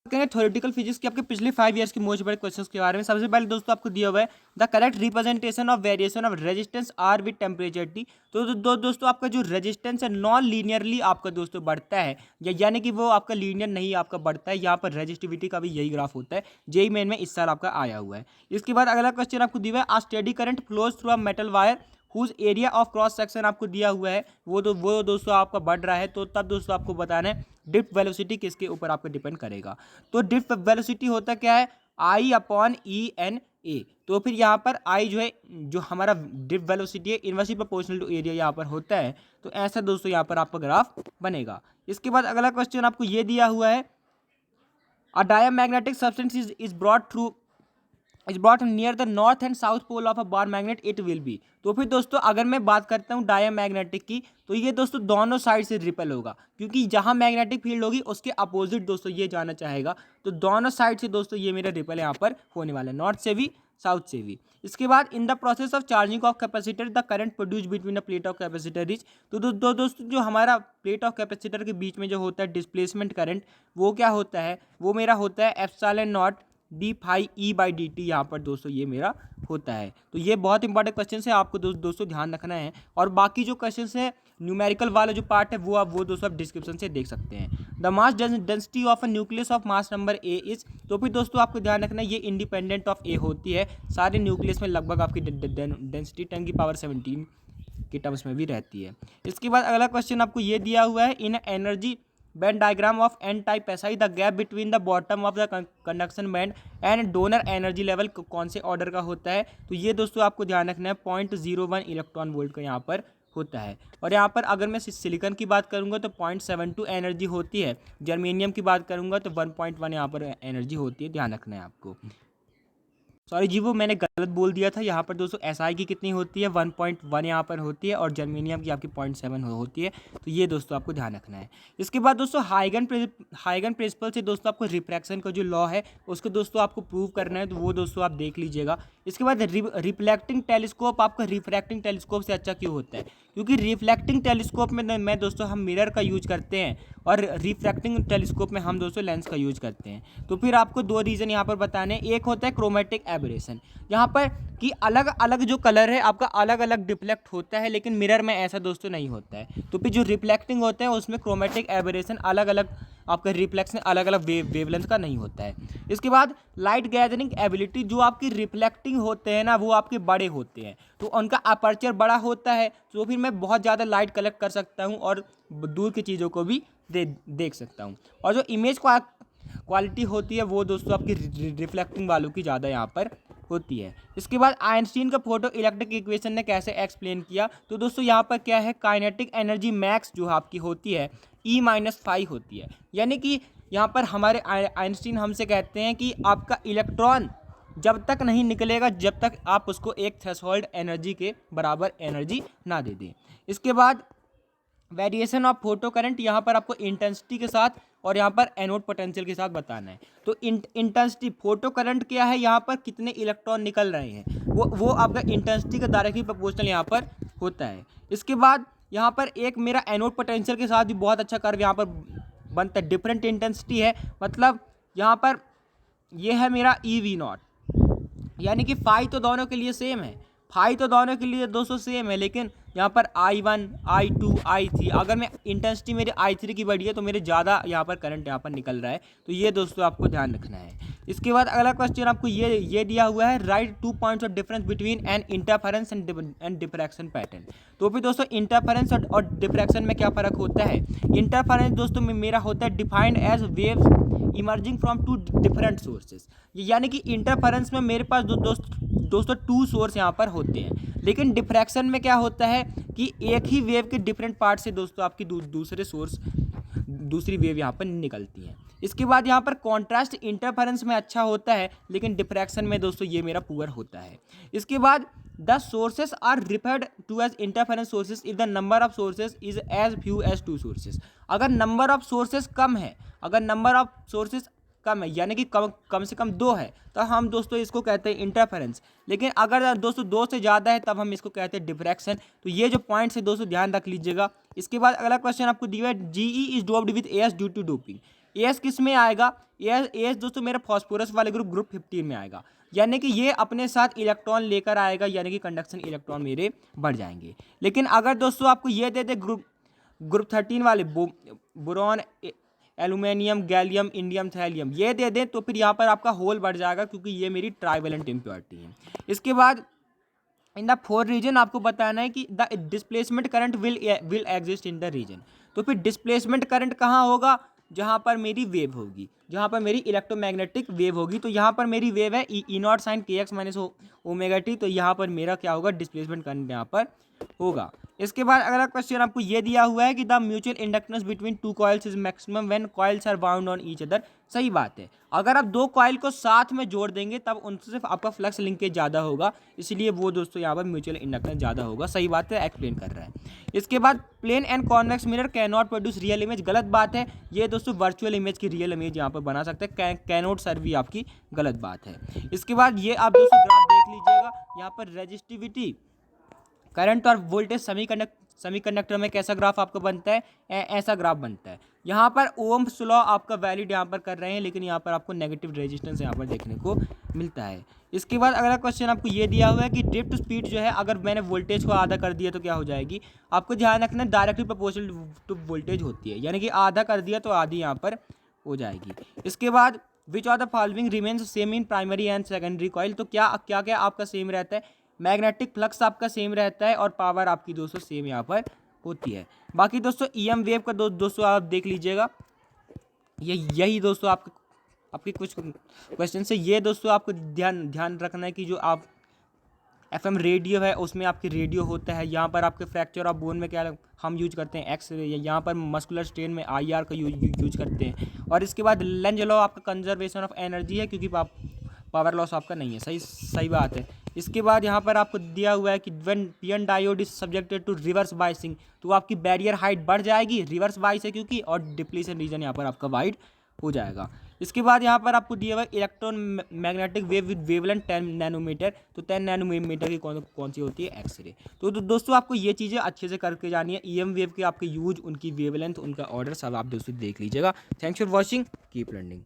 करें theoretical physics के आपके पिछले 5 ईयर्स के मोस्ट बड़े क्वेश्चंस के बारे में। सबसे पहले दोस्तों आपको दिया हुआ है the correct representation of variation of resistance R with temperature T. तो दोस्तों आपका जो रेजिस्टेंस है नॉन लीनियरली आपका दोस्तों बढ़ता है, यानी कि वो आपका लीनियर नहीं आपका बढ़ता है। यहाँ पर रेजिस्टिविटी का भी यही ग्राफ होता है। जेई मेन में इस साल आपका आया हुआ है। इसके बाद अगला क्वेश्चन आपको दिया हुआ है a steady current flows through a metal wire whose area of cross section आपको दिया हुआ है, वो दोस्तों आपका बढ़ रहा है। तो तब दोस्तों आपको बताना है ड्रिफ्ट वेलोसिटी किसके ऊपर आपका डिपेंड करेगा। तो ड्रिफ्ट वेलोसिटी होता क्या है आई अपॉन ई एन ए। तो फिर यहाँ पर आई जो है जो हमारा ड्रिफ्ट वेलोसिटी है इनवर्सली प्रोपोर्शनल टू एरिया यहाँ पर होता है। तो ऐसा दोस्तों यहाँ पर आपका ग्राफ बनेगा। इसके बाद अगला क्वेश्चन आपको ये दिया हुआ है a diamagnetic substance is brought near the north and south pole of a bar magnet it will be. तो फिर दोस्तों अगर मैं बात करता हूँ डायमैग्नेटिक की, तो ये दोस्तों दोनों साइड से रिपेल होगा, क्योंकि जहाँ मैग्नेटिक फील्ड होगी उसके अपोजिट दोस्तों ये जाना चाहेगा। तो दोनों साइड से दोस्तों ये मेरा रिपेल यहाँ पर होने वाला है, नॉर्थ से भी साउथ से भी। इसके बाद in the process of charging of capacitor the current produce between the plate of capacitor is. तो दोस्तों जो हमारा प्लेट ऑफ कैपेसिटर के बीच में जो होता है डिस्प्लेसमेंट करंट, वो क्या होता है, वो मेरा होता है epsilon naught d phi E by d t. यहाँ पर दोस्तों ये मेरा होता है। तो ये बहुत इंपॉर्टेंट क्वेश्चन है, आपको दोस्तों ध्यान रखना है। और बाकी जो क्वेश्चन है न्यूमेरिकल वाला जो पार्ट है वो दोस्तों आप डिस्क्रिप्शन से देख सकते हैं। The mass density of a nucleus of mass number A is. तो फिर दोस्तों आपको ध्यान रखना है ये इंडिपेंडेंट ऑफ ए होती है। सारे न्यूक्लियस में लगभग आपकी डेंसिटी 10⁻17 के टर्म्स में भी रहती है। इसके बाद अगला क्वेश्चन आपको ये दिया हुआ है in energy band diagram of n type Si the gap between the bottom of the conduction band and donor energy level कौन से ऑर्डर का होता है। तो ये दोस्तों आपको ध्यान रखना है 0.01 इलेक्ट्रॉन वोल्ट का यहाँ पर होता है। और यहाँ पर अगर मैं सिलिकॉन की बात करूँगा तो 0.72 एनर्जी होती है। जर्मेनियम की बात करूँगा तो 1.1 यहाँ पर एनर्जी होती है, ध्यान रखना है आपको। सॉरी जी वो मैंने गलत बोल दिया था। यहाँ पर दोस्तों एसआई की कितनी होती है 1.1 यहाँ पर होती है, और जर्मेनियम की आपकी 0.7 होती है। तो ये दोस्तों आपको ध्यान रखना है। इसके बाद दोस्तों हाइगन प्रिंसिपल से दोस्तों आपको रिफ्रैक्शन का जो लॉ है उसको दोस्तों आपको प्रूव करना है, तो वो दोस्तों आप देख लीजिएगा। इसके बाद रिफ्लेक्टिंग टेलीस्कोप आपका रिफ्रैक्टिंग टेलीस्कोप से अच्छा क्यों होता है, क्योंकि रिफ्लेक्टिंग टेलीस्कोप में दोस्तों हम मिरर का यूज करते हैं और रिफ्रैक्टिंग टेलीस्कोप में हम दोस्तों लेंस का यूज करते हैं। तो फिर आपको दो रीज़न यहाँ पर बताने, एक होता है क्रोमेटिक एबरेशन, यहाँ पर कि अलग अलग जो कलर है आपका अलग अलग डिफ्लेक्ट होता है, लेकिन मिरर में ऐसा दोस्तों नहीं होता है। तो फिर जो रिफ्लेक्टिंग होता है उसमें क्रोमेटिक एबरेशन अलग अलग आपका रिफ्लेक्शन अलग अलग वेवलेंथ का नहीं होता है। इसके बाद लाइट गैदरिंग एबिलिटी, जो आपकी रिफ्लेक्टिंग होते हैं ना वो आपके बड़े होते हैं, तो उनका अपर्चर बड़ा होता है, तो फिर मैं बहुत ज़्यादा लाइट कलेक्ट कर सकता हूँ और दूर की चीज़ों को भी देख सकता हूँ। और जो इमेज क्वालिटी होती है वो दोस्तों आपकी रिफ्लेक्टिंग वालों की ज़्यादा यहाँ पर होती है। इसके बाद आइंस्टीन का फोटो इलेक्ट्रिक इक्वेशन ने कैसे एक्सप्लेन किया, तो दोस्तों यहाँ पर क्या है काइनेटिक एनर्जी मैक्स जो आपकी होती है E-5 होती है, यानी कि यहाँ पर हमारे आइंस्टीन हमसे कहते हैं कि आपका इलेक्ट्रॉन जब तक नहीं निकलेगा जब तक आप उसको एक थ्रेशोल्ड एनर्जी के बराबर एनर्जी ना दे दें। इसके बाद वेरिएशन ऑफ फोटो करंट, यहाँ पर आपको इंटेंसिटी के साथ और यहाँ पर एनोड पोटेंशियल के साथ बताना है। तो इंटेंसिटी फोटो करंट क्या है, यहाँ पर कितने इलेक्ट्रॉन निकल रहे हैं वो आपका इंटेंसिटी का डायरेक्टली प्रोपोर्शनल यहाँ पर होता है। इसके बाद यहाँ पर एक मेरा एनोड पोटेंशियल के साथ भी बहुत अच्छा कर्व यहाँ पर बनता है। डिफरेंट इंटेंसिटी है, मतलब यहाँ पर ये है मेरा EV0, यानी कि फाई तो दोनों के लिए सेम है, फाई तो दोनों के लिए 200 सेम है, लेकिन यहाँ पर I1 I2 I3 अगर मैं इंटेंसिटी मेरी I3 की बढ़ी है तो मेरे ज़्यादा यहाँ पर करंट यहाँ पर निकल रहा है। तो ये दोस्तों आपको ध्यान रखना है। इसके बाद अगला क्वेश्चन आपको ये दिया हुआ है right 2 points of difference between an interference and diffraction pattern. तो फिर दोस्तों इंटरफेरेंस और डिफ्रैक्शन में क्या फ़र्क होता है। इंटरफेरेंस दोस्तों मेरा होता है defined as waves emerging from 2 different sources, यानी कि इंटरफेरेंस में मेरे पास दोस्तों 2 सोर्स यहाँ पर होते हैं, लेकिन डिफ्रैक्शन में क्या होता है कि एक ही वेव के डिफरेंट पार्ट से दोस्तों आपकी दूसरी वेव यहाँ पर निकलती हैं। इसके बाद यहाँ पर कॉन्ट्रास्ट इंटरफेरेंस में अच्छा होता है, लेकिन डिफ्रैक्शन में दोस्तों ये मेरा पुअर होता है। इसके बाद the sources are referred to as interference sources if the number of sources is as few as 2 sources. अगर नंबर ऑफ सोर्सेज कम है, अगर नंबर ऑफ सोर्सेज कम है यानी कि कम से कम 2 है, तो हम दोस्तों इसको कहते हैं इंटरफेरेंस। लेकिन अगर दोस्तों 2 से ज़्यादा है तब हम इसको कहते हैं डिफ्रैक्शन। तो ये जो पॉइंट्स है दोस्तों ध्यान रख लीजिएगा। इसके बाद अगला क्वेश्चन आपको दिया है GE is doped with AS due to doping. S किस में आएगा, एस दोस्तों मेरा फॉस्फोरस वाले ग्रुप 15 में आएगा, यानी कि ये अपने साथ इलेक्ट्रॉन लेकर आएगा, यानी कि कंडक्शन इलेक्ट्रॉन मेरे बढ़ जाएंगे। लेकिन अगर दोस्तों आपको ये दे दे ग्रुप 13 वाले boron, aluminium, gallium, indium, thallium ये दे दें, तो फिर यहाँ पर आपका होल बढ़ जाएगा, क्योंकि ये मेरी ट्राइवेलेंट इम्प्योरिटी है। इसके बाद इन द फोर रीजन आपको बताना है कि the displacement current will exist in the region. तो फिर डिस्प्लेसमेंट करंट कहाँ होगा, जहाँ पर मेरी वेव होगी, जहाँ पर मेरी इलेक्ट्रोमैग्नेटिक वेव होगी। तो यहाँ पर मेरी वेव है ई नॉट साइन के एक्स माइनस ओमेगा टी, तो यहाँ पर मेरा क्या होगा, डिस्प्लेसमेंट करंट यहाँ पर होगा। इसके बाद अगला क्वेश्चन आपको ये दिया हुआ है कि the mutual inductance between two coils is maximum when coils are bound on each other. सही बात है, अगर आप दो कॉइल को साथ में जोड़ देंगे तब उनसे सिर्फ आपका फ्लक्स लिंकेज ज़्यादा होगा, इसलिए वो दोस्तों यहाँ पर म्यूचुअल इंडक्टेंस ज़्यादा होगा। सही बात है, एक्सप्लेन कर रहा है। इसके बाद plane and convex mirror cannot produce real image, गलत बात है। ये दोस्तों वर्चुअल इमेज की रियल इमेज यहाँ पर बना सकते हैं, कैन नॉट सर भी आपकी गलत बात है। इसके बाद ये आप दोस्तों ग्राफ देख लीजिएगा, यहाँ पर रेजिस्टिविटी, करंट और वोल्टेज सेमीकंडक्टर में कैसा ग्राफ आपको बनता है, ऐसा ग्राफ बनता है। यहाँ पर ओम्स लॉ आपका वैलिड यहाँ पर कर रहे हैं, लेकिन यहाँ पर आपको नेगेटिव रेजिस्टेंस यहाँ पर देखने को मिलता है। इसके बाद अगला क्वेश्चन आपको ये दिया हुआ है कि ड्रिफ्ट स्पीड जो है, अगर मैंने वोल्टेज को आधा कर दिया तो क्या हो जाएगी। आपको ध्यान रखना डायरेक्टली प्रोपोर्शनल टू वोल्टेज होती है, यानी कि आधा कर दिया तो आधी यहाँ पर हो जाएगी। इसके बाद which are the following remains same in primary and secondary coil, तो क्या क्या क्या आपका सेम रहता है, मैग्नेटिक फ्लक्स आपका सेम रहता है और पावर आपकी दोस्तों सेम यहाँ पर होती है। बाकी दोस्तों ईएम वेव का दोस्तों आप देख लीजिएगा, यही दोस्तों आपके कुछ क्वेश्चन से ये दोस्तों आपको ध्यान रखना है कि जो आप एफएम रेडियो है उसमें आपके रेडियो होता है, यहाँ पर आपके फ्रैक्चर ऑफ बोन में क्या हम यूज करते हैं एक्स-रे, यहाँ पर मस्कुलर स्ट्रेन में आईआर का यूज करते हैं। और इसके बाद लेंज लॉ आपका कंजर्वेशन ऑफ एनर्जी है, क्योंकि पावर लॉस आपका नहीं है। सही बात है। इसके बाद यहाँ पर आपको दिया हुआ है कि when PN diode is subjected to reverse biasing, तो आपकी बैरियर हाइट बढ़ जाएगी, रिवर्स बाइस है क्योंकि, और डिप्लीशन रीजन यहाँ पर आपका वाइड हो जाएगा। इसके बाद यहाँ पर आपको दिया हुआ है electron magnetic wave with wavelength 10 nanometre, तो 10 नैनोमीटर की कौन सी होती है, एक्सरे। तो दोस्तों आपको ये चीज़ें अच्छे से करके जानी है, ईएम वेव के आपके यूज, उनकी वेवलेंथ, उनका ऑर्डर सब आप दोस्तों देख लीजिएगा। Thanks for watching, keep learning.